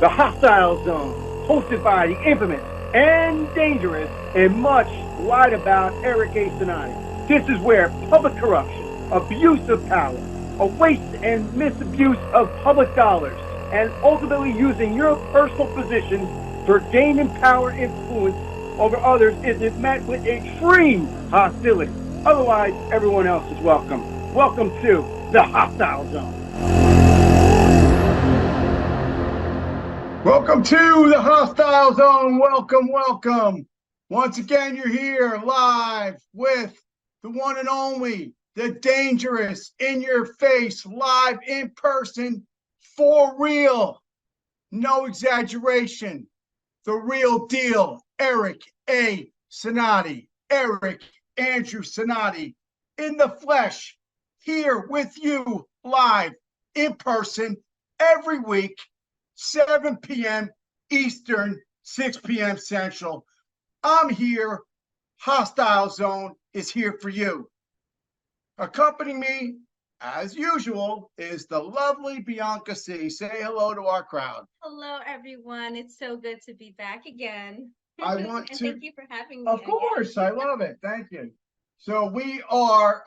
the Hostile Zone, hosted by the infamous and dangerous and much lied about Eric A. Cinotti. This is where public corruption, abuse of power, a waste and misabuse of public dollars, and ultimately using your personal position for gaining power influence over others is met with extreme hostility. Otherwise, everyone else is welcome. Welcome to the Hostile Zone. Welcome to the Hostile Zone. Welcome, welcome. Once again, you're here live with the one and only, the dangerous, in your face, live in person, for real. No exaggeration. The real deal. Eric A. Cinotti. Eric Andrew Cinotti in the flesh, here with you live in person every week, 7 p.m. Eastern, 6 p.m. Central. I'm here. Hostile Zone is here for you. Accompanying me, as usual, is the lovely Bianca C. Say hello to our crowd. Hello, everyone. It's so good to be back again. I want and to. thank you for having me. Of course, I love it. Thank you. So we are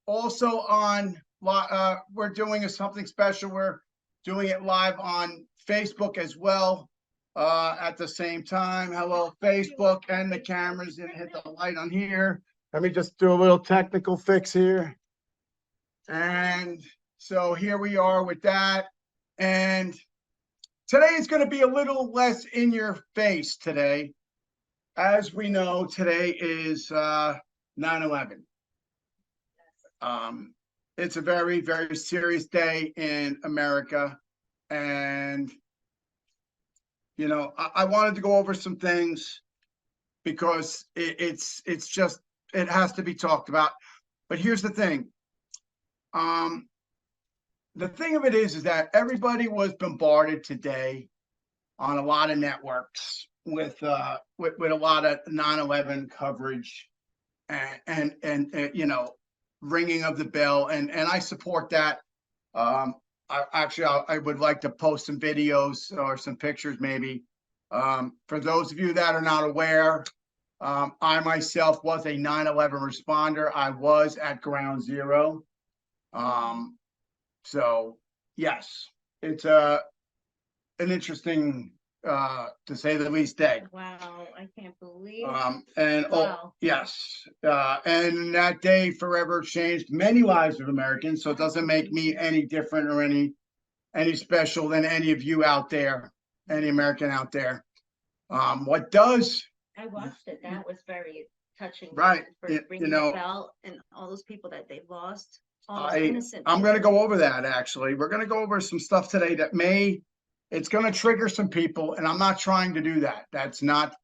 also on. We're doing something special. We're doing it live on Facebook as well at the same time. Hello, Facebook, and the cameras, and hit the light on here. Let me just do a little technical fix here. And so here we are with that. And today is going to be a little less in your face today. As we know, today is 9/11. It's a very, very serious day in America. And, you know, I wanted to go over some things because it's just, it has to be talked about. But here's the thing. The thing of it is that everybody was bombarded today on a lot of networks with a lot of 9/11 coverage and you know, ringing of the bell, and I support that. I would like to post some videos or some pictures maybe. For those of you that are not aware, I myself was a 9/11 responder. I was at Ground Zero. So yes, it's an interesting, to say the least, day. Wow, I can't believe. And wow. yes, and that day forever changed many lives of Americans. So it doesn't make me any different or any special than any of you out there, any American out there. What does? I watched it. That was very touching. Right. For ringing the bell and all those people that they lost. I'm going to go over that. Actually, we're going to go over some stuff today that it's going to trigger some people, and I'm not trying to do that. That's not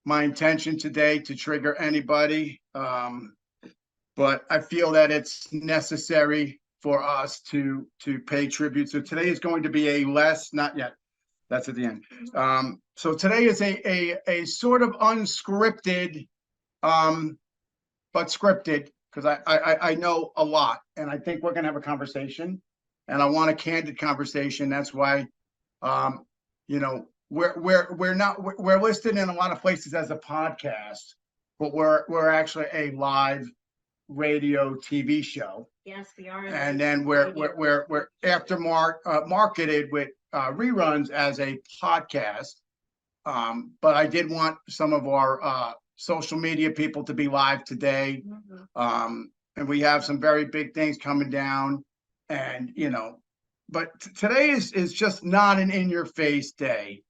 my intention today, to trigger anybody. But I feel that it's necessary for us to pay tribute. So today is going to be a less, not yet. That's at the end. So today is a sort of unscripted, but scripted, because I know a lot, and I think we're going to have a conversation, and I want a candid conversation. That's why, you know, we're listed in a lot of places as a podcast, but we're actually a live radio TV show. Yes, we are. And then we're marketed with reruns as a podcast. But I did want some of our social media people to be live today. And we have some very big things coming down, and you know, but today is just not an in-your-face day.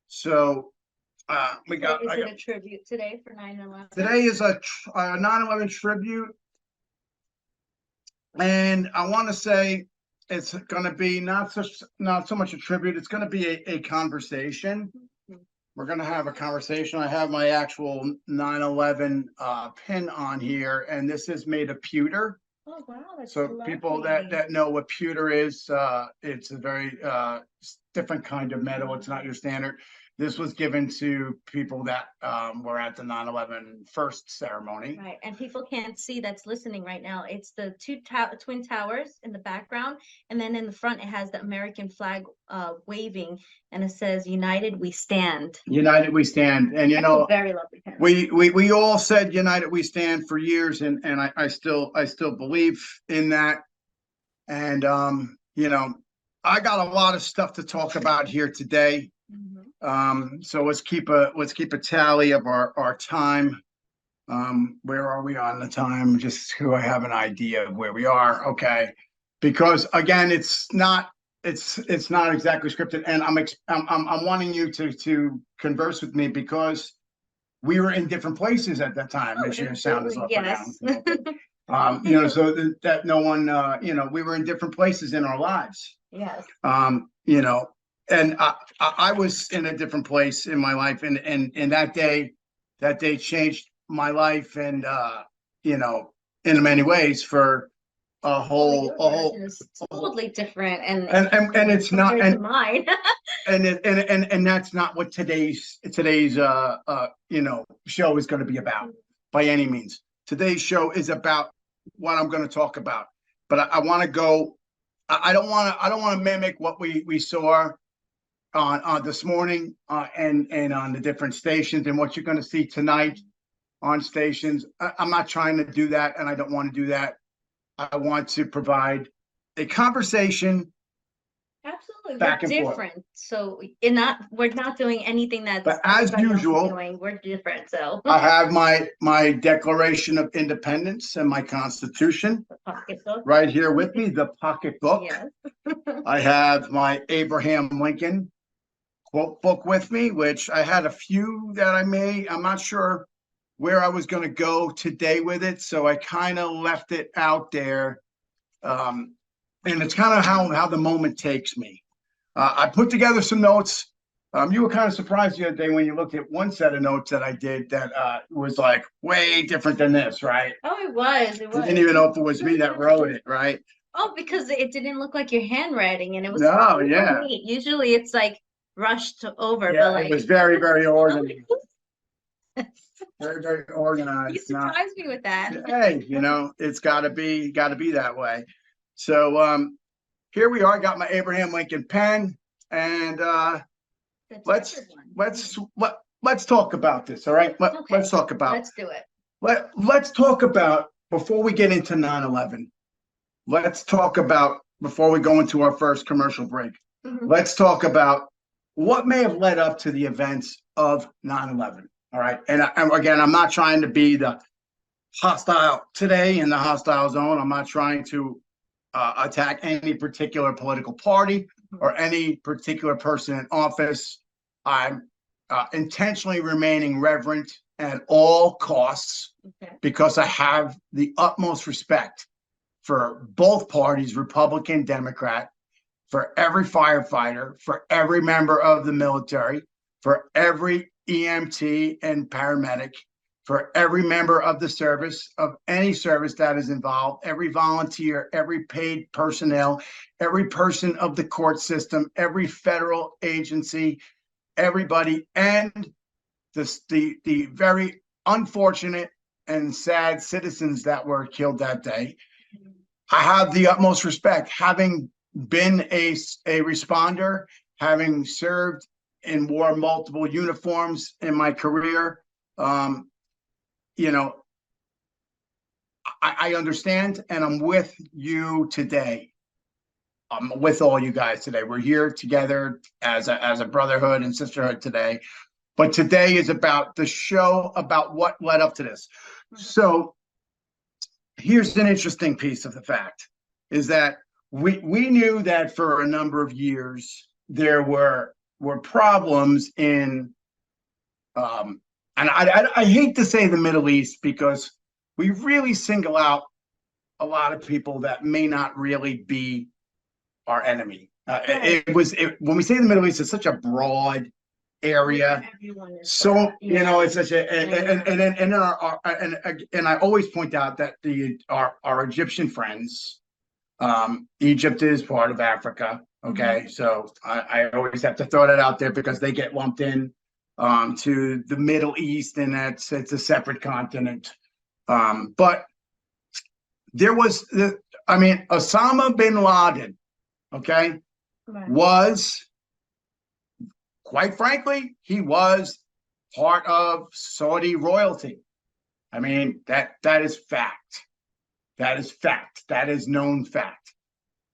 So we got. Is it a tribute today for 9/11? Today is a 9/11 tribute, and I want to say it's going to be not so much a tribute. It's going to be a conversation. We're going to have a conversation. I have my actual 9/11 pin on here, and this is made of pewter. Oh, wow. That's so lovely. People that know what pewter is, it's a very different kind of metal. It's not your standard. This was given to people that were at the 9/11 first ceremony. Right, and people can't see that's listening right now. It's the twin towers in the background, and then in the front it has the American flag waving, and it says "United We Stand." United we stand, and That's a very lovely pen. we all said United we stand for years, and I still believe in that. And I got a lot of stuff to talk about here today. So let's keep a tally of our time. Where are we on the time? Just so I have an idea of where we are. Okay, because again, it's not exactly scripted, and I'm wanting you to converse with me because we were in different places at that time. Make sure your sound is up. Yes. So that no one, we were in different places in our lives. Yes. And I was in a different place in my life, and that day changed my life, and in many ways for a whole is totally different, and it's not mine. and that's not what today's show is going to be about by any means. Today's show is about what I'm going to talk about, but I want to go. I don't want to mimic what we saw on this morning and on the different stations, and what you're going to see tonight on stations. I'm not trying to do that, and I don't want to do that. I want to provide a conversation. Absolutely, back we're and different. forth. So we're not doing anything that's. But as usual, we're different. So I have my Declaration of Independence and my Constitution pocketbook right here with me, the pocketbook. Yes. I have my Abraham Lincoln quote book with me, which I had a few that I'm not sure where I was going to go today with it, so I kind of left it out there. And it's kind of how the moment takes me. I put together some notes. You were kind of surprised the other day when you looked at one set of notes that I did that was like way different than this, right? Oh, it was. I didn't even know if it was me that wrote it, right? Oh, because it didn't look like your handwriting, and it was no, yeah. neat. Usually it's like rushed over, Yeah, but like it was very, very organized. Very, very organized. You surprised me with that. Hey, it's got to be that way. So here we are. I got my Abraham Lincoln pen, and let's talk about this. All right, let's talk about. Let's do it. Let's talk about before we get into 9/11. Let's talk about before we go into our first commercial break. Let's talk about what may have led up to the events of 9/11. All right, and again, I'm not trying to be the hostile today in the hostile zone. I'm not trying to attack any particular political party or any particular person in office. I'm intentionally remaining reverent at all costs because I have the utmost respect for both parties, Republican, Democrat, for every firefighter, for every member of the military, for every EMT and paramedic, for every member of the service, of any service that is involved, every volunteer, every paid personnel, every person of the court system, every federal agency, everybody, and the very unfortunate and sad citizens that were killed that day. I have the utmost respect, having been a responder, having served and wore multiple uniforms in my career. I understand, and I'm with you today. I'm with all you guys today. We're here together as a brotherhood and sisterhood today. But today is about the show, about what led up to this. So here's an interesting piece of the fact, is that we knew that for a number of years there were problems in and I hate to say the Middle East, because we really single out a lot of people that may not really be our enemy. When we say the Middle East, it's such a broad area. So it's such a and I always point out that our Egyptian friends Egypt is part of Africa. Okay, so I always have to throw that out there because they get lumped in to the Middle East, and it's a separate continent. But there was Osama bin Laden, okay, was, quite frankly, he was part of Saudi royalty. I mean, that is fact. That is fact. That is known fact.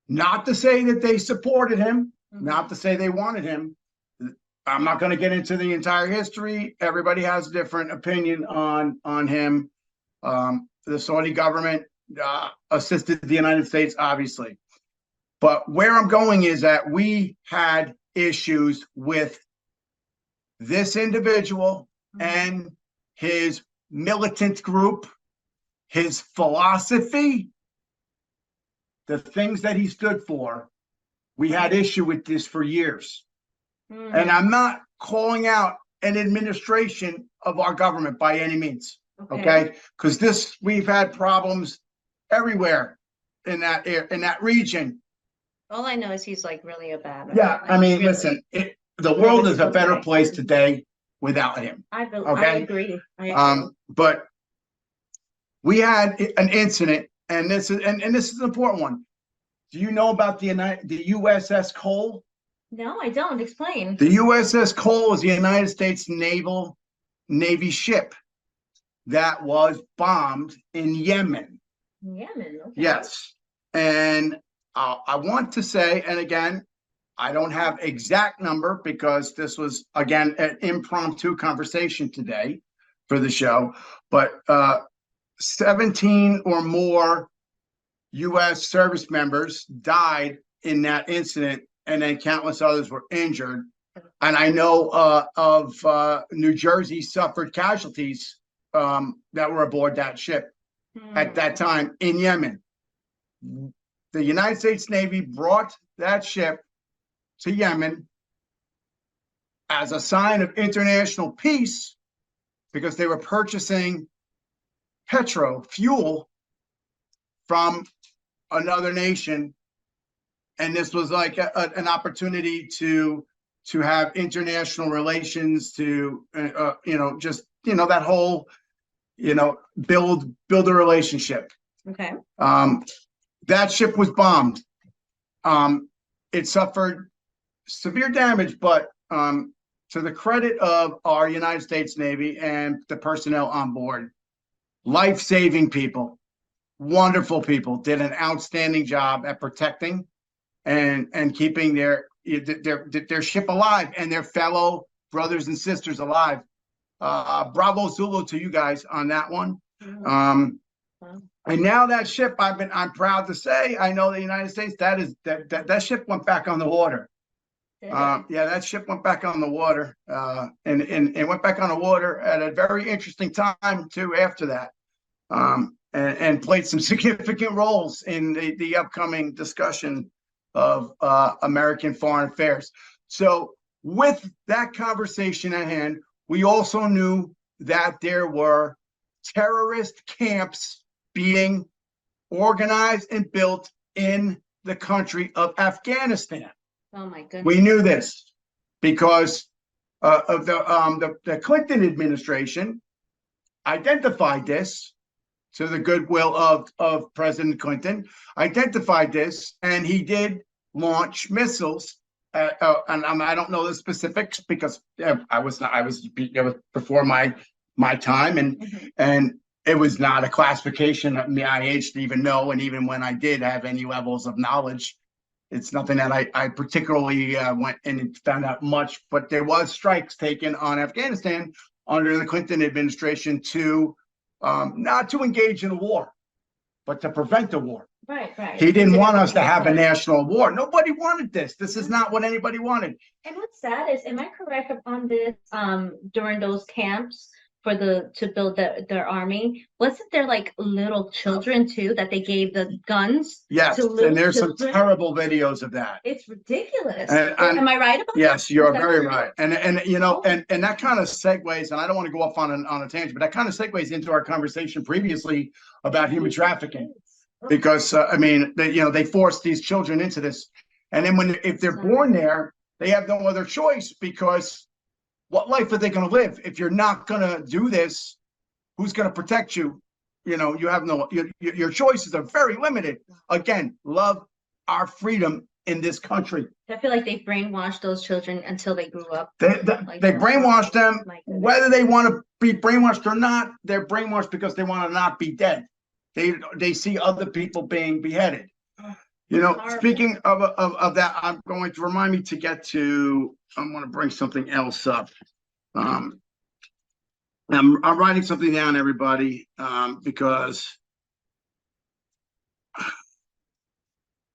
Not to say that they supported him, not to say they wanted him. I'm not going to get into the entire history. Everybody has a different opinion on him. The Saudi government assisted the United States, obviously. But where I'm going is that we had issues with this individual and his militant group, his philosophy, the things that he stood for. We had issue with this for years. And I'm not calling out an administration of our government by any means, okay? Because we've had problems everywhere in that region. All I know is he's like really a bad. Yeah, I mean, listen, the world is a better place today without him. I agree. But we had an incident, and this is an important one. Do you know about the USS Cole? No, I don't. Explain. The USS Cole is the United States Navy ship that was bombed in Yemen. Yemen, okay. Yes. And I want to say, and again, I don't have exact number because this was, again, an impromptu conversation today for the show, but 17 or more U.S. service members died in that incident, and then countless others were injured. And I know of New Jersey suffered casualties that were aboard that ship at that time in Yemen. The United States Navy brought that ship to Yemen as a sign of international peace because they were purchasing fuel from another nation, and this was like an opportunity to have international relations, to that whole build a relationship. Okay. That ship was bombed. It suffered severe damage, but to the credit of our United States Navy and the personnel on board, life-saving people, wonderful people, did an outstanding job at protecting and keeping their ship alive and their fellow brothers and sisters alive. Bravo Zulu to you guys on that one. And now that ship, I'm proud to say, I know the United States, that ship went back on the water. Yeah, that ship went back on the water, and it went back on the water at a very interesting time too. After that, and played some significant roles in the upcoming discussion of American foreign affairs. So, with that conversation at hand, we also knew that there were terrorist camps being organized and built in the country of Afghanistan. Oh my goodness. We knew this because of the Clinton administration identified this, to the goodwill of President Clinton, identified this, and he did launch missiles. And I don't know the specifics because it was before my time, and it was not a classification that the IH to even know. And even when I did have any levels of knowledge, it's nothing that I particularly went and found out much. But there was strikes taken on Afghanistan under the Clinton administration to not to engage in a war, but to prevent a war. Right. He didn't want us to have a national war. Nobody wanted this. This is not what anybody wanted. And what's sad is, am I correct on this? During those camps to build their army, wasn't there like little children too that they gave the guns? Yes, to and there's children? some terrible videos of that. It's ridiculous. Am I right about that? Yes, you're very right. And that kind of segues, and I don't want to go off on a tangent, but that kind of segues into our conversation previously about human trafficking. because I mean, they force these children into this, and then if they're born there, they have no other choice, because what life are they going to live if you're not going to do this? Who's going to protect you? You have your choices are very limited. Again, love our freedom in this country. I feel like they brainwashed those children until they grew up. They brainwashed them, whether they want to be brainwashed or not. They're brainwashed because they want to not be dead. They see other people being beheaded. Speaking of that, I'm going to remind me to get to. I'm going to bring something else up. I'm writing something down, everybody, because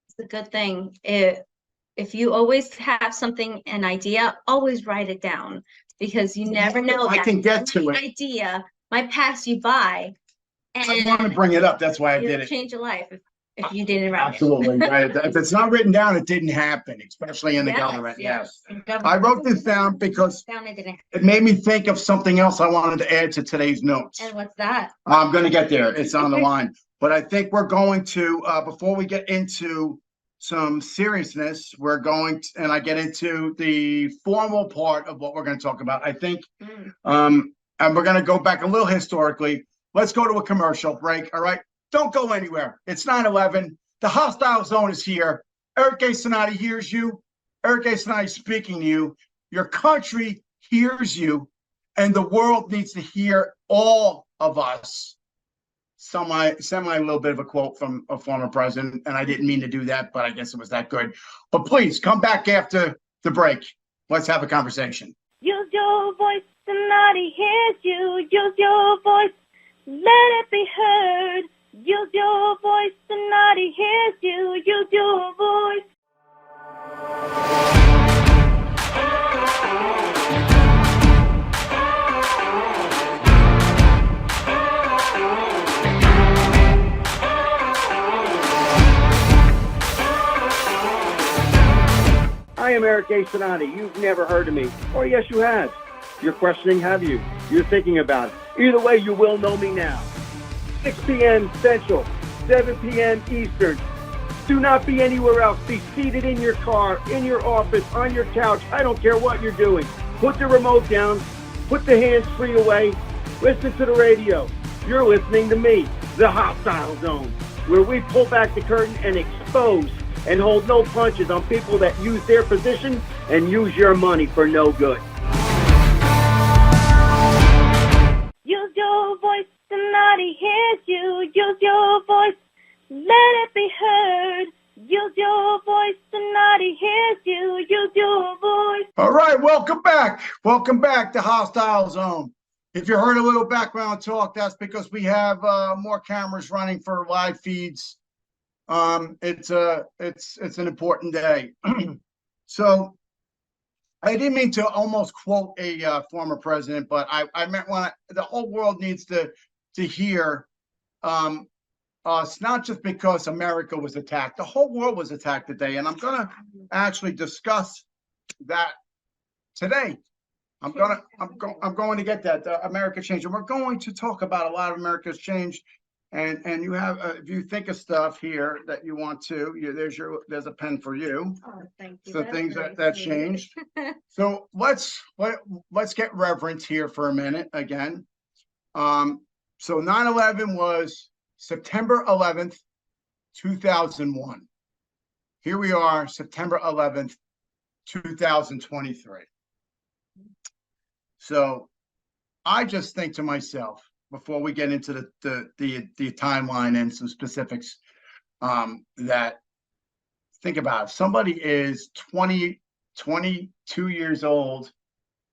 it's a good thing. If you always have something, an idea, always write it down, because you never know. I can get to it. Idea might pass you by, and I want to bring it up. That's why I did it. Change your life if you didn't write Absolutely. it. Right. If it's not written down, it didn't happen, especially in the government. Yes. I wrote this down because it made me think of something else I wanted to add to today's notes. And what's that? I'm going to get there. It's on the line. But I think we're going to, before we get into some seriousness, we're going to, and I get into the formal part of what we're going to talk about, I think, and we're going to go back a little historically. Let's go to a commercial break. All right. Don't go anywhere. It's 9/11. The hostile zone is here. Eric A. Cinotti hears you. Eric A. Cinotti speaking to you. Your country hears you, and the world needs to hear all of us. Semi a little bit of a quote from a former president, and I didn't mean to do that, but I guess it was that good. But please come back after the break. Let's have a conversation. Use your voice, Cinotti hears you. Use your voice, let it be heard. Use your voice, Cinotti hears you. Use your voice. I am Eric A. Cinotti. You've never heard of me. Or yes, you have. You're questioning, have you? You're thinking about it. Either way, you will know me now. 6 p.m. Central, 7 p.m. Eastern. Do not be anywhere else. Be seated in your car, in your office, on your couch. I don't care what you're doing. Put the remote down. Put the hands-free away. Listen to the radio. You're listening to me, the Hostile Zone, where we pull back the curtain and expose and hold no punches on people that use their position and use your money for no good. Use your voice, Cinotti hears you. Use your voice, let it be heard. Use your voice, Cinotti hears you. Use your voice. All right, welcome back. Welcome back to Hostile Zone. If you heard a little background talk, that's because we have more cameras running for live feeds. It's an important day. So I didn't mean to almost quote a former president, but I meant the whole world needs to hear us, not just because America was attacked. The whole world was attacked today, and I'm going to actually discuss that today. I'm going to get that America changed, and we're going to talk about a lot of America's changed. And you have, if you think of stuff here that you want to, there's a pen for you. Oh, thank you. So things that changed. So let's get reverent here for a minute again. So 9/11 was September 11th, 2001. Here we are, September 11th, 2023. So I just think to myself, before we get into the timeline and some specifics, that think about it. Somebody is 22 years old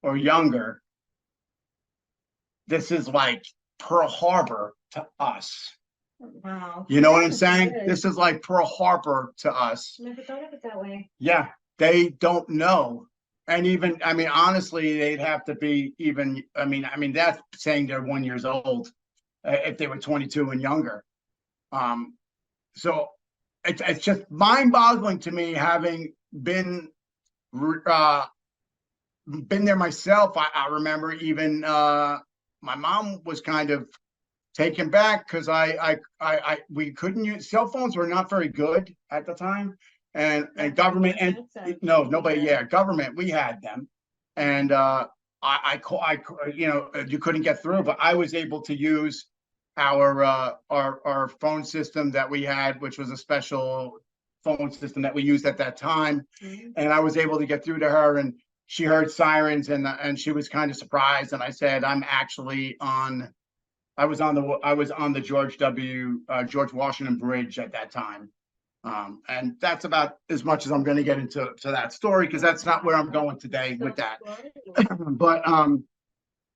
or younger. This is like Pearl Harbor to us. Wow. You know what I'm saying? This is like Pearl Harbor to us. Never thought of it that way. Yeah, they don't know. And even, I mean, honestly, they'd have to be even, I mean, that's saying they're 1 year old if they were 22 and younger. So it's just mind-boggling to me, having been there myself. I remember even my mom was kind of taken back because we couldn't use cell phones were not very good at the time, and government and no nobody government we had them, and you couldn't get through, but I was able to use our phone system that we had, which was a special phone system that we used at that time, and I was able to get through to her, and she heard sirens, and she was kind of surprised, and I said I'm actually on. I was on the George Washington Bridge at that time, and that's about as much as I'm going to get into that story because that's not where I'm going today with that. But the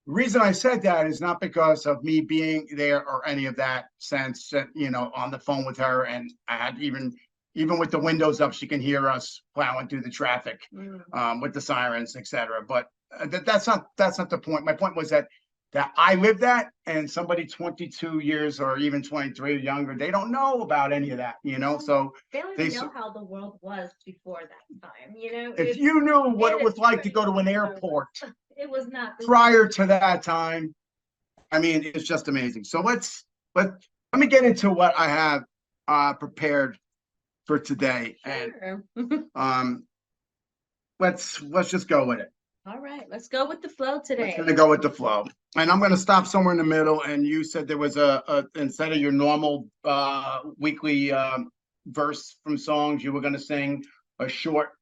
reason I said that is not because of me being there or any of that sense. On the phone with her, and I had even with the windows up, she can hear us plowing through the traffic with the sirens, etc. But that's not the point. My point was that I lived that, and somebody 22 years or even 23 or younger, they don't know about any of that, so they don't even know how the world was before that time, if you knew what it was like to go to an airport, it was not prior to that time. I mean, it's just amazing. So let me get into what I have prepared for today, sure. And let's just go with it. All right, let's go with the flow today. We're gonna go with the flow, and I'm gonna stop somewhere in the middle. And you said there was a instead of your normal weekly verse from songs, you were gonna sing a short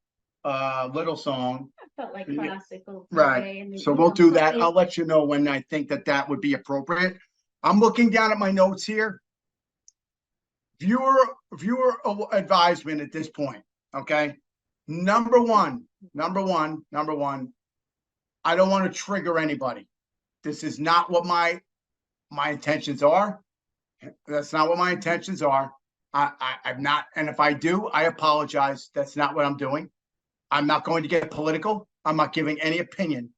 little song. I felt like classical today, right? So we'll do that. I'll let you know when I think that would be appropriate. I'm looking down at my notes here. Viewer advisement at this point. Okay, number one. I don't want to trigger anybody. This is not what my intentions are. That's not what my intentions are. I'm not, and if I do, I apologize. That's not what I'm doing. I'm not going to get political. I'm not giving any opinion.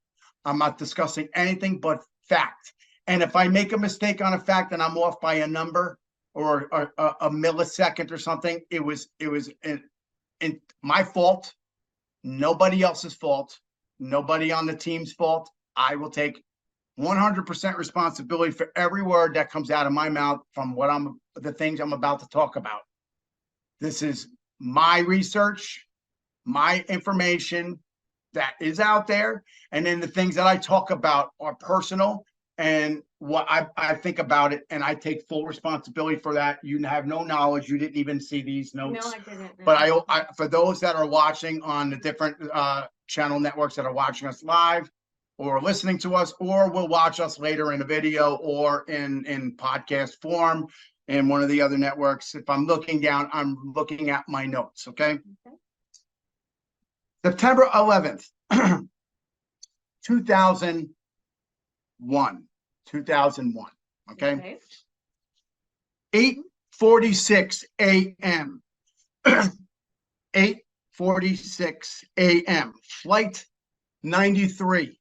I'm not discussing anything but fact. And if I make a mistake on a fact and I'm off by a number or a millisecond or something, it was in my fault. Nobody else's fault. Nobody on the team's fault. I will take 100% responsibility for every word that comes out of my mouth from the things I'm about to talk about. This is my research, my information that is out there. And then the things that I talk about are personal and what I think about it. And I take full responsibility for that. You have no knowledge. You didn't even see these notes. No, I didn't. No. But I for those that are watching on the different channel networks that are watching us live or listening to us, or will watch us later in a video or in podcast form in one of the other networks. If I'm looking down, I'm looking at my notes. Okay. September 11th, 2001. Okay. 8:46 a.m. 8:46 a.m. Flight 93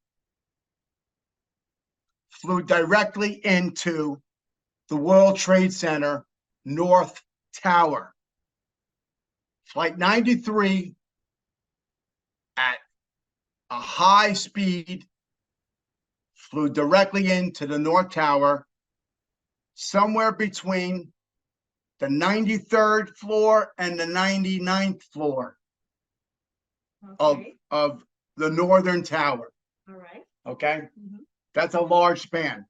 flew directly into the World Trade Center North Tower. Flight 93 at a high speed flew directly into the North Tower, somewhere between the 93rd floor and the 99th floor of the Northern Tower. All right. Okay. That's a large span.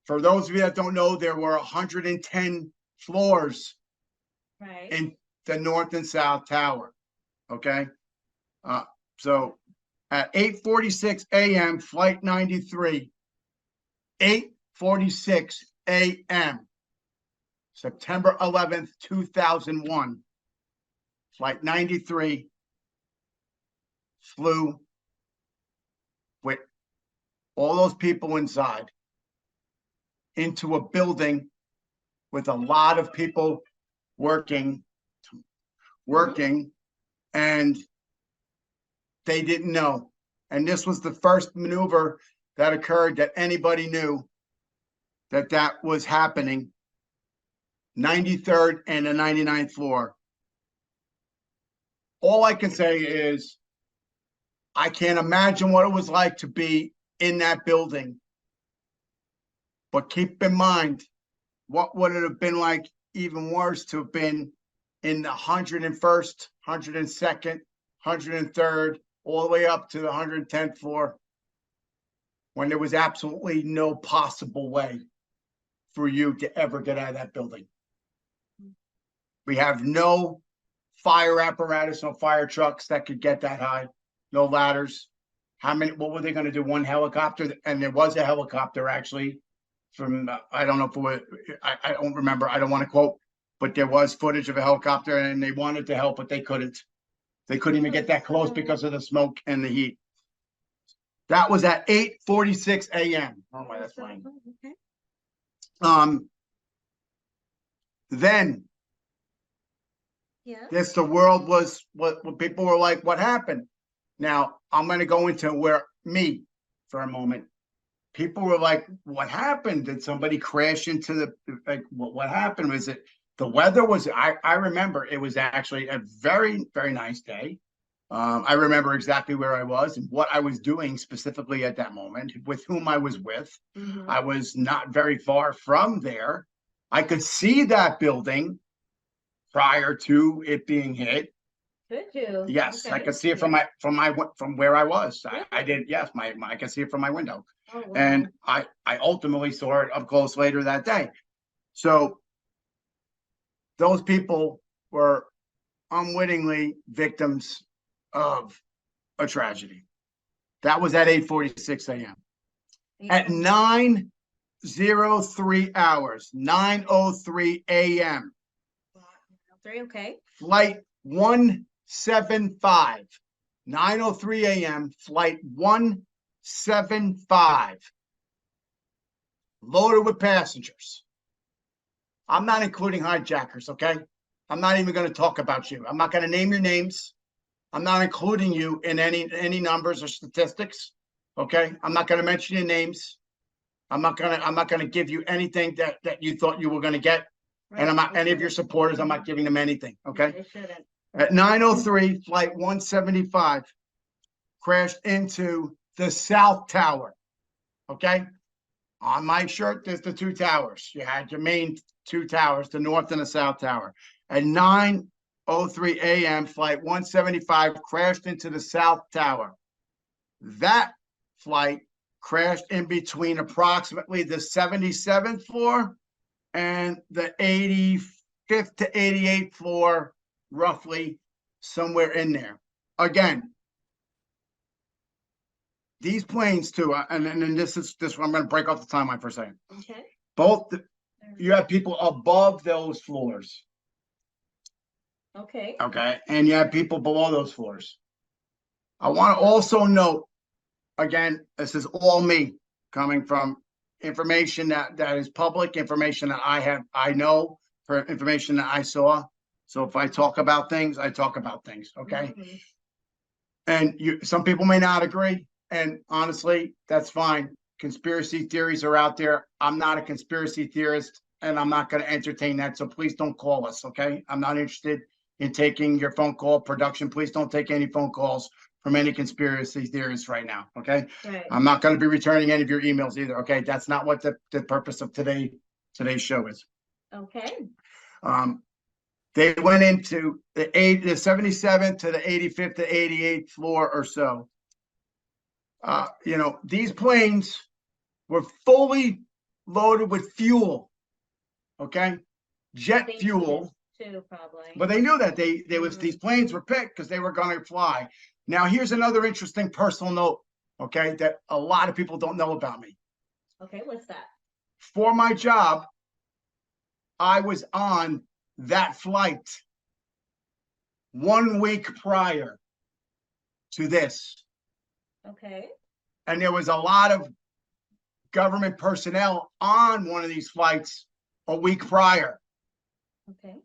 For those of you that don't know, there were 110 floors in the North and South Tower. Okay. So at 8:46 a.m., flight 93, 8:46 a.m., September 11th, 2001, flight 93 flew with all those people inside into a building with a lot of people working, and they didn't know. And this was the first maneuver that occurred that anybody knew that was happening. 93rd and the 99th floor. All I can say is I can't imagine what it was like to be in that building. But keep in mind, what would it have been like even worse to have been in the 101st, 102nd, 103rd, all the way up to the 110th floor, when there was absolutely no possible way for you to ever get out of that building. We have no fire apparatus, no fire trucks that could get that high, no ladders. What were they going to do? One helicopter? And there was a helicopter actually from, I don't know if it was, I don't remember. I don't want to quote, but there was footage of a helicopter and they wanted to help, but they couldn't. They couldn't even get that close because of the smoke and the heat. That was at 8:46 a.m. Oh my, that's fine. Okay. Then Yeah. yes, the world was what people were like, what happened? Now I'm going to go into where me for a moment. People were like, what happened? Did somebody crash into the, like, what happened? Was it the weather? Was I remember it was actually a very, very nice day. I remember exactly where I was and what I was doing specifically at that moment, with whom I was with. Mhm. I was not very far from there. I could see that building prior to it being hit. Could you? Yes, I Okay. could see it Yeah. from where I was. Yeah. I did. Yes, I could see it from my window, Oh, wow. and I ultimately saw it up close later that day. So those people were unwittingly victims of a tragedy. That was at 8:46 a.m. At 9:03 hours, 9:03 a.m. Three, okay. Flight 175, 9:03 a.m. Flight 175, loaded with passengers. I'm not including hijackers, okay? I'm not even going to talk about you. I'm not going to name your names. I'm not including you in any numbers or statistics, okay? I'm not going to mention your names. I'm not going to give you anything that you thought you were going to get. And I'm not, any of your supporters, I'm not giving them anything, okay? They shouldn't. At 9:03, flight 175 crashed into the South Tower, okay? On my shirt, there's the two towers. You had your main two towers, the North and the South Tower. At 9:03 a.m., flight 175 crashed into the South Tower. That flight crashed in between approximately the 77th floor and the 85th to 88th floor, roughly somewhere in there. Again, these planes too, and this I'm going to break off the timeline for a second. Okay. You have people above those floors, Okay. okay, and you have people below those floors. I want to also note, again, this is all me coming from information that is public, information that I know, for information that I saw. So if I talk about things, I talk about things, okay? Mhm. And some people may not agree, and honestly, that's fine. Conspiracy theories are out there. I'm not a conspiracy theorist, and I'm not going to entertain that. So please don't call us, okay? I'm not interested in taking your phone call. Production, please don't take any phone calls from any conspiracy theorists right now, okay? Right. I'm not going to be returning any of your emails either, okay? That's not what the purpose of today's show is. Okay. They went into the 77th to the 85th to 88th floor or so. These planes were fully loaded with fuel, okay? Jet They fuel. Too, probably. But they knew that these planes were picked because they were going to fly. Now, here's another interesting personal note, okay, that a lot of people don't know about me. Okay, what's that? For my job, I was on that flight 1 week prior to this. Okay. And there was a lot of government personnel on one of these flights a week prior. Okay.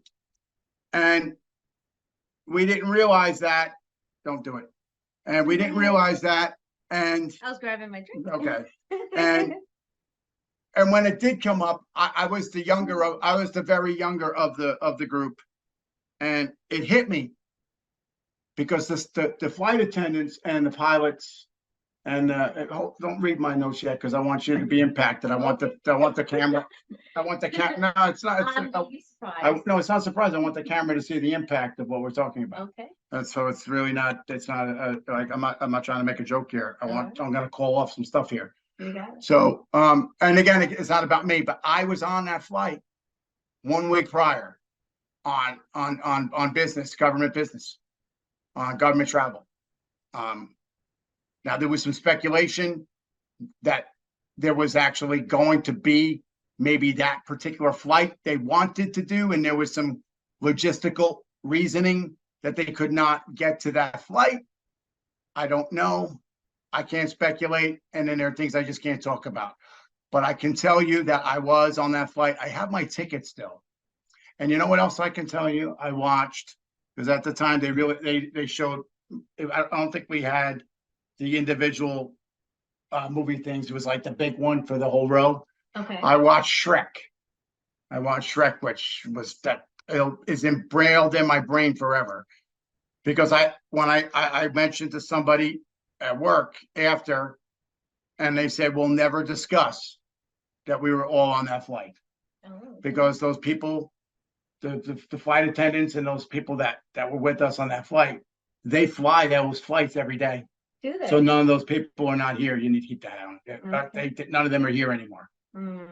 And we didn't realize that. Don't do it. And we didn't realize that. And I was grabbing my drink. okay. And when it did come up, I was the very younger of the group. And it hit me because the flight attendants and the pilots And don't read my notes yet because I want you to be impacted. I want the camera. I want the camera. No, it's not. Don't be surprised. No, it's not surprised. I want the camera to see the impact of what we're talking about. Okay. So it's really not. It's not like I'm not trying to make a joke here. I'm gonna call off some stuff here. You got it. So and again, it's not about me, but I was on that flight 1 week prior on business, government business, on government travel. Now there was some speculation that there was actually going to be maybe that particular flight they wanted to do, and there was some logistical reasoning that they could not get to that flight. I don't know. I can't speculate, and then there are things I just can't talk about. But I can tell you that I was on that flight. I have my ticket still. And you know what else I can tell you? I watched, because at the time they showed, I don't think we had the individual movie things. It was like the big one for the whole row. Okay. I watched Shrek. Which was is embroiled in my brain forever. Because when I mentioned to somebody at work after, and they said, we'll never discuss that we were all on that flight. Oh. Because those people, the flight attendants and those people that were with us on that flight, they fly those flights every day. Do they? So none of those people are not here. You need to keep that on. Okay. None of them are here anymore. Mm.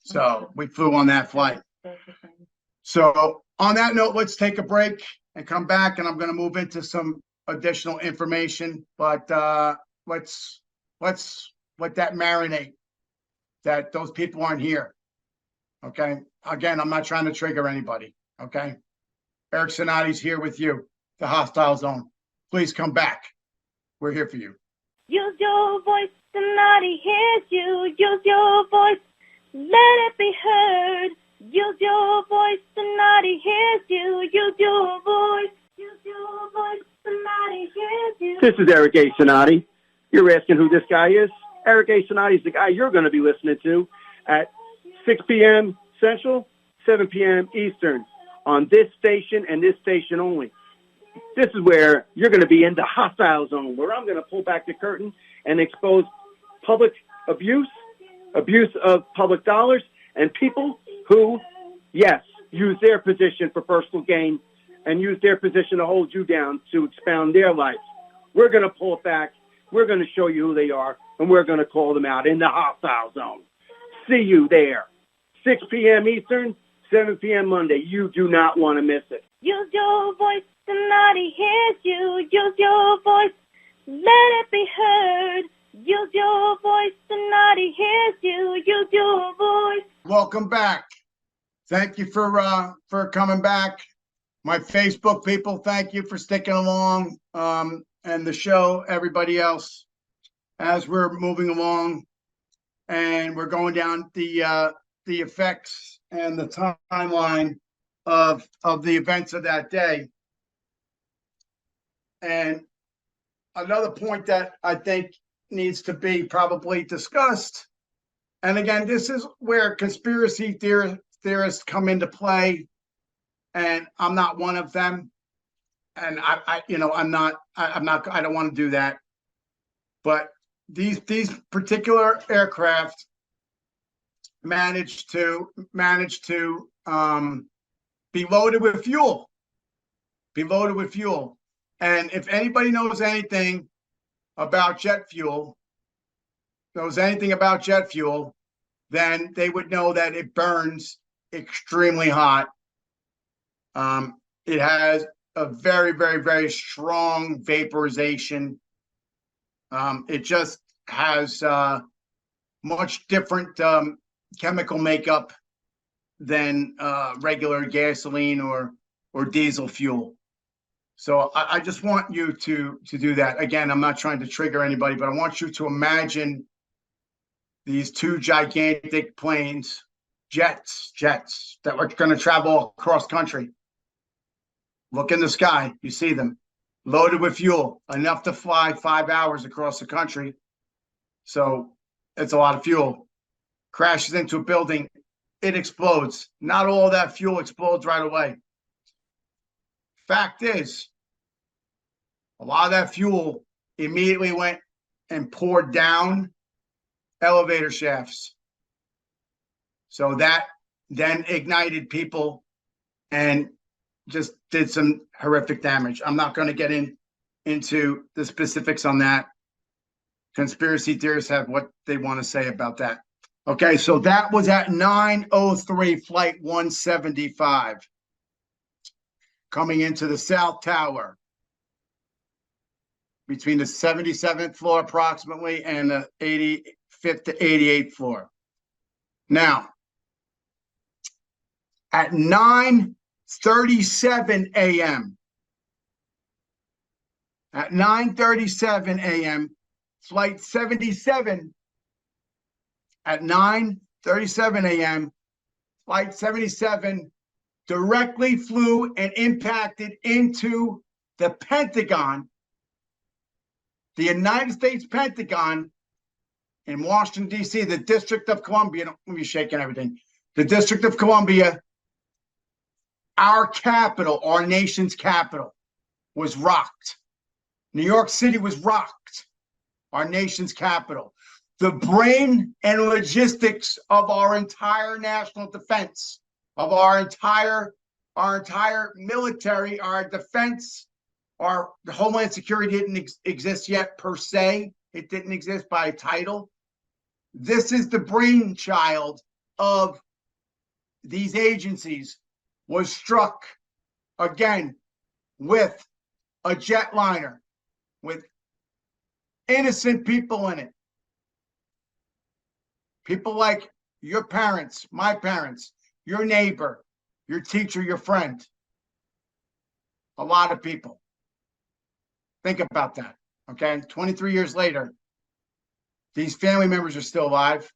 So we flew on that flight. That's the thing. So on that note, let's take a break and come back, and I'm going to move into some additional information. But let's let that marinate. That those people aren't here. Okay. Again, I'm not trying to trigger anybody. Okay. Eric Cinotti's here with you. The Hostile Zone. Please come back. We're here for you. Use your voice, Cinotti hears you. Use your voice, let it be heard. Use your voice, Cinotti hears you. Use your voice, Cinotti hears you. This is Eric A. Cinotti. You're asking who this guy is? Eric A. Cinotti is the guy you're going to be listening to at 6 p.m. Central, 7 p.m. Eastern on this station and this station only. This is where you're going to be in the hostile zone, where I'm going to pull back the curtain and expose public abuse of public dollars, and people who, yes, use their position for personal gain and use their position to hold you down to expound their lives. We're going to pull it back. We're going to show you who they are, and we're going to call them out in the hostile zone. See you there. 6 p.m. Eastern, 7 p.m. Monday. You do not want to miss it. Use your voice, Cinotti hears you. Use your voice, let it be heard. Use your voice, Cinotti hears you. Use your voice. Welcome back. Thank you for coming back. My Facebook people, thank you for sticking along. And the show, everybody else, as we're moving along, and we're going down the effects and the timeline of the events of that day. And another point that I think needs to be probably discussed, and again, this is where conspiracy theorists come into play, and I'm not one of them, and I don't want to do that, but these particular aircraft managed to be loaded with fuel. And if anybody knows anything about jet fuel, then they would know that it burns extremely hot. It has a very, very, very strong vaporization. It just has much different chemical makeup than regular gasoline or diesel fuel. So I just want you to do that. Again, I'm not trying to trigger anybody, but I want you to imagine these two gigantic planes, jets that were going to travel across country. Look in the sky, you see them, loaded with fuel, enough to fly 5 hours across the country. So it's a lot of fuel. Crashes into a building, it explodes. Not all that fuel explodes right away. Fact is, a lot of that fuel immediately went and poured down elevator shafts. So that then ignited people and just did some horrific damage. I'm not going to get into the specifics on that. Conspiracy theorists have what they want to say about that. Okay, so that was at 9:03, flight 175, coming into the South Tower between the 77th floor approximately and the 85th to 88th floor. Now, at 9:37 a.m., at 9:37 a.m., flight 77, at 9:37 a.m., flight 77 directly flew and impacted into the Pentagon, the United States Pentagon in Washington, D.C., the District of Columbia. Don't let me shaking everything. The District of Columbia, our capital, our nation's capital, was rocked. New York City was rocked. Our nation's capital. The brain and logistics of our entire national defense, of our entire military, our defense, our Homeland Security didn't exist yet per se. It didn't exist by title. This is the brainchild of these agencies, was struck again with a jetliner with innocent people in it. People like your parents, my parents, your neighbor, your teacher, your friend. A lot of people. Think about that, okay? 23 years later, these family members are still alive.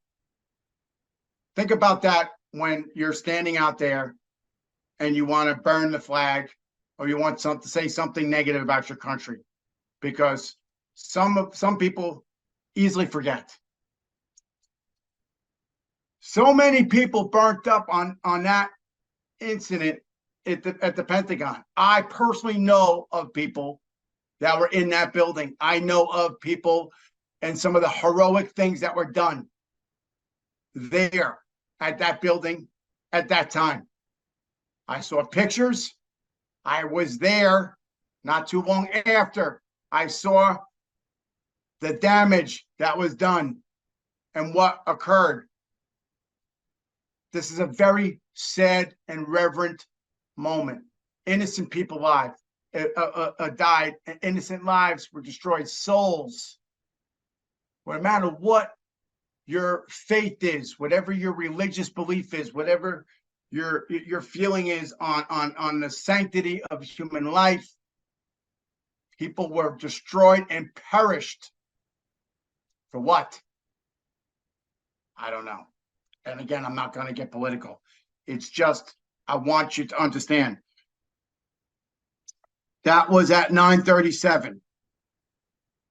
Think about that when you're standing out there and you want to burn the flag or you want to say something negative about your country, because some people easily forget. So many people burnt up on that incident at the Pentagon. I personally know of people that were in that building. I know of people and some of the heroic things that were done there at that building at that time. I saw pictures. I was there not too long after. I saw the damage that was done and what occurred. This is a very sad and reverent moment. Innocent people died. Innocent lives were destroyed. Souls. No matter what your faith is, whatever your religious belief is, whatever your feeling is on the sanctity of human life, people were destroyed and perished. For what? I don't know. And again, I'm not going to get political. It's just, I want you to understand. That was at 9:37.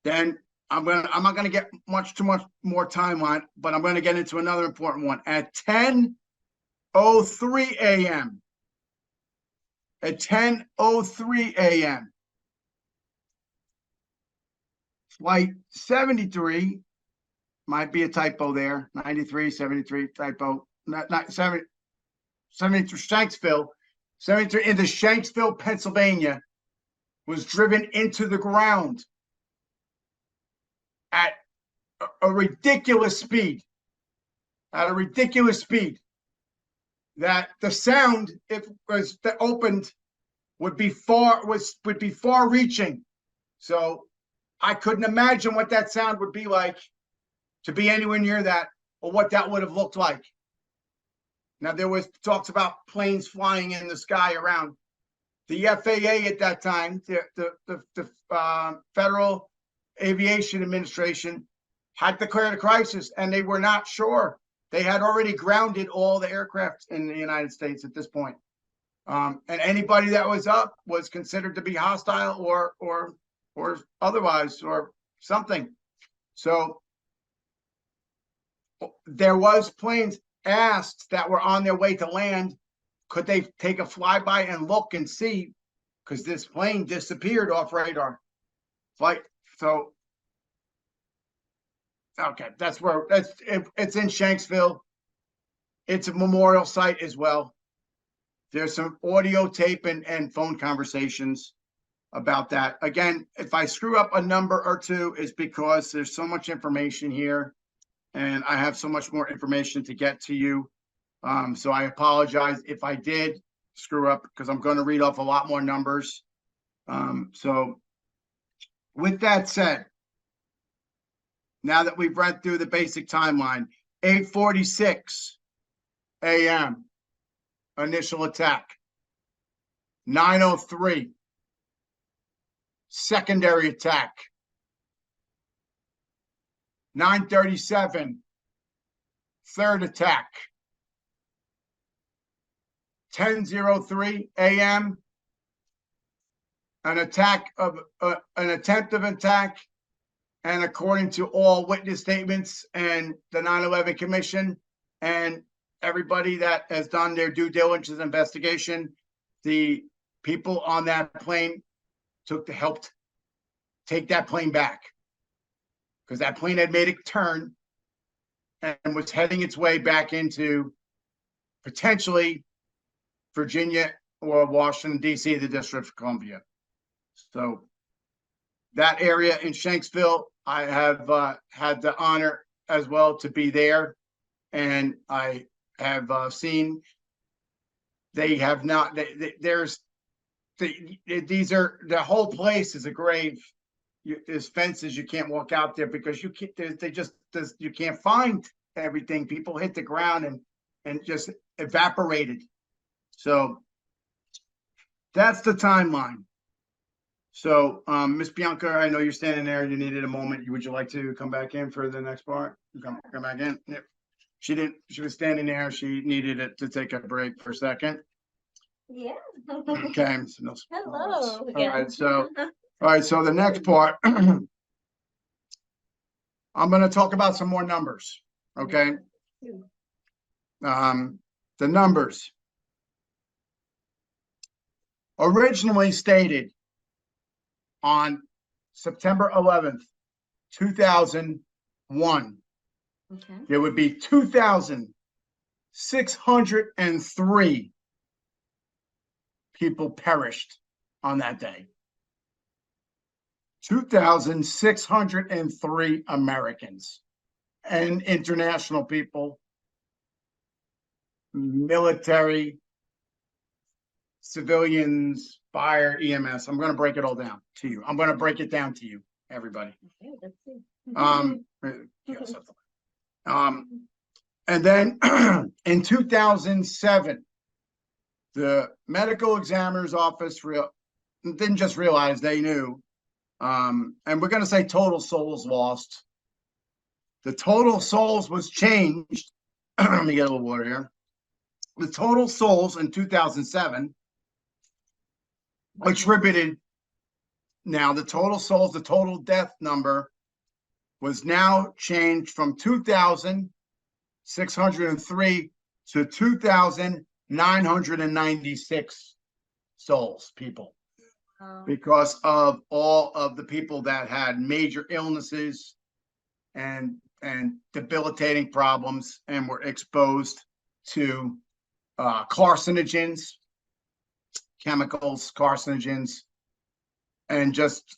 Then I'm not going to get too much more time on it, but I'm going to get into another important one. At 10:03 a.m. At 10:03 a.m. Flight 73, might be a typo there, 93, 73, typo, not 70, 73, Shanksville, 73 into Shanksville, Pennsylvania, was driven into the ground at a ridiculous speed, that the sound, if it was opened, would be far reaching. So I couldn't imagine what that sound would be like to be anywhere near that, or what that would have looked like. Now, there was talks about planes flying in the sky around. The FAA at that time, the Federal Aviation Administration, had declared a crisis, and they were not sure. They had already grounded all the aircraft in the United States at this point. And anybody that was up was considered to be hostile or otherwise, or something. So there was planes asked that were on their way to land, could they take a flyby and look and see, because this plane disappeared off radar flight. So Okay, that's where it's in Shanksville. It's a memorial site as well. There's some audio tape and phone conversations about that. Again, if I screw up a number or two, it's because there's so much information here and I have so much more information to get to you. So I apologize if I did screw up because I'm going to read off a lot more numbers. So with that said, now that we've read through the basic timeline, 8:46 a.m. initial attack, 9:03 secondary attack, 9:37 third attack, 10:03 a.m. an attempt of attack, and according to all witness statements and the 9/11 Commission and everybody that has done their due diligence investigation, the people on that plane helped take that plane back because that plane had made a turn and was heading its way back into potentially Virginia or Washington, D.C., the District of Columbia. So that area in Shanksville, I have had the honor as well to be there. And I have seen they have not, these are, the whole place is a grave. There's fences, you can't walk out there because you can't, you can't find everything. People hit the ground and just evaporated. So that's the timeline. So, Miss Bianca, I know you're standing there. You needed a moment. Would you like to come back in for the next part? Come back in. Yep. She didn't. She was standing there. She needed it to take a break for a second. Yeah. Okay. So no Hello. all right. So, all right. So the next part, I'm going to talk about some more numbers. Okay. The numbers originally stated on September 11th, 2001, Okay. there would be 2,603 people perished on that day. 2,603 Americans and international people, military, civilians, fire, EMS. I'm going to break it all down to you. I'm going to break it down to you, everybody. Okay, let's see. Yes. And then in 2007, the medical examiner's office didn't just realize, they knew. And we're going to say total souls lost. The total souls was changed. Let me get a little water here. The total souls in 2007 attributed, now the total souls, the total death number was now changed from 2,603 to 2,996 souls, people, because of all of the people that had major illnesses and debilitating problems and were exposed to carcinogens, chemicals, carcinogens, and just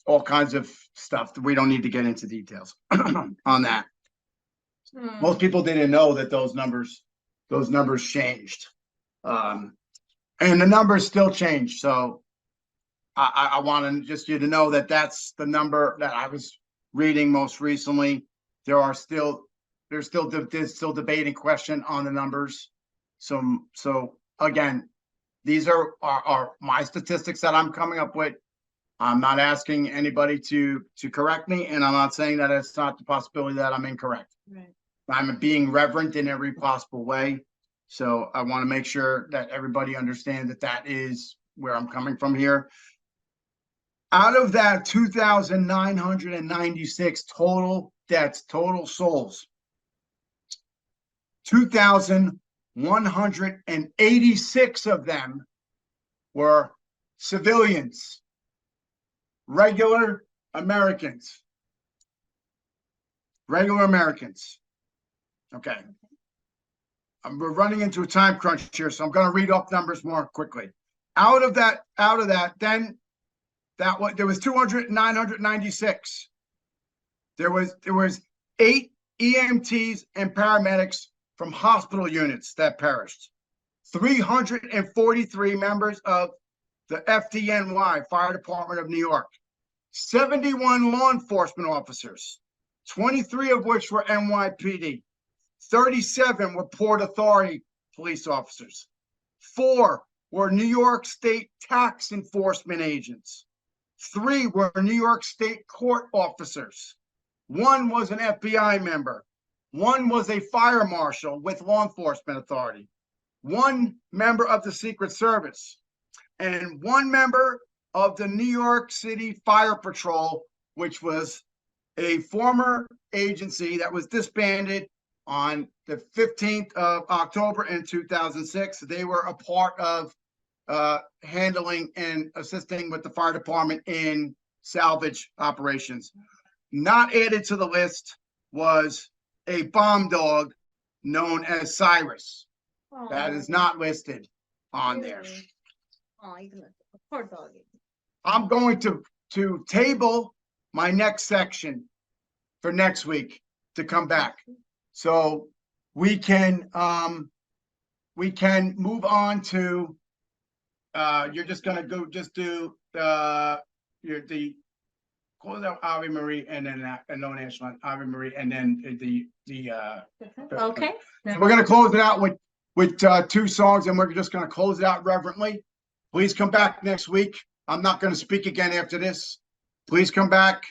all kinds of stuff that we don't need to get into details on that. Most people didn't know that those numbers changed. And the numbers still change. So I want just you to know that that's the number that I was reading most recently. There's still debating question on the numbers. So again, these are my statistics that I'm coming up with. I'm not asking anybody to correct me, and I'm not saying that it's not the possibility that I'm incorrect. Right. I'm being reverent in every possible way. So I want to make sure that everybody understands that that is where I'm coming from here. Out of that 2,996 total deaths, total souls, 2,186 of them were civilians, regular Americans. regular Americans. Okay. We're running into a time crunch here, so I'm going to read off numbers more quickly. Out of that, then there was 996. There was 8 EMTs and paramedics from hospital units that perished. 343 members of the FDNY, Fire Department of New York. 71 law enforcement officers, 23 of which were NYPD. 37 were Port Authority police officers. 4 were New York State tax enforcement agents. 3 were New York State court officers. 1 was an FBI member. 1 was a fire marshal with law enforcement authority. 1 member of the Secret Service. And 1 member of the New York City Fire Patrol, which was a former agency that was disbanded on the 15th of October in 2006. They were a part of handling and assisting with the fire department in salvage operations. Not added to the list was a bomb dog known as Cyrus. Oh, That is not listed on there. Oh, even a poor doggy. I'm going to table my next section for next week to come back. So we can move on to you're just gonna go just do the close out Ave Marie and then no national Ave Marie and then the Okay. so we're gonna close it out with 2 songs and we're just gonna close it out reverently. Please come back next week. I'm not going to speak again after this. Please come back.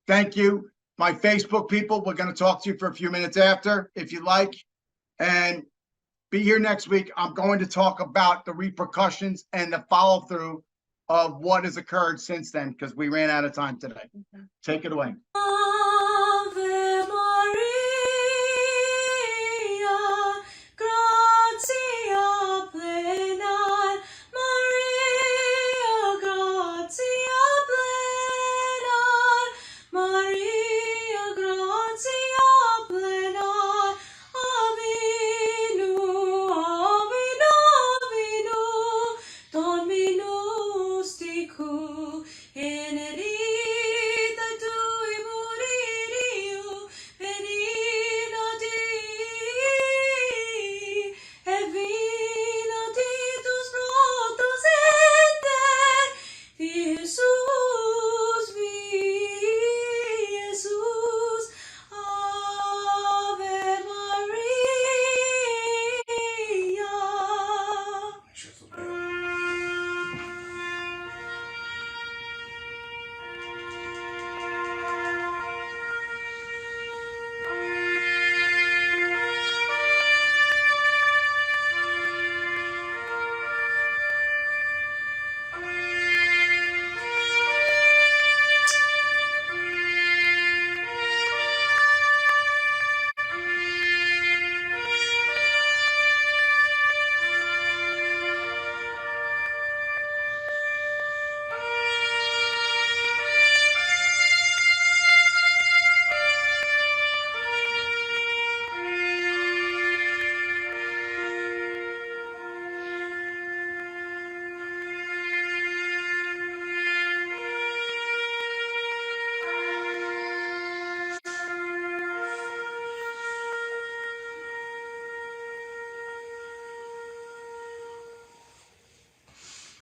Thank you. My Facebook people, we're going to talk to you for a few minutes after, if you like. And be here next week. I'm going to talk about the repercussions and the follow-through of what has occurred since then, because we ran out of time today. Okay. Take it away. Ave Maria, gratia plena, Maria, gratia plena, Maria, gratia plena, Avinu, Avinu, Avinu, Dominus tecum,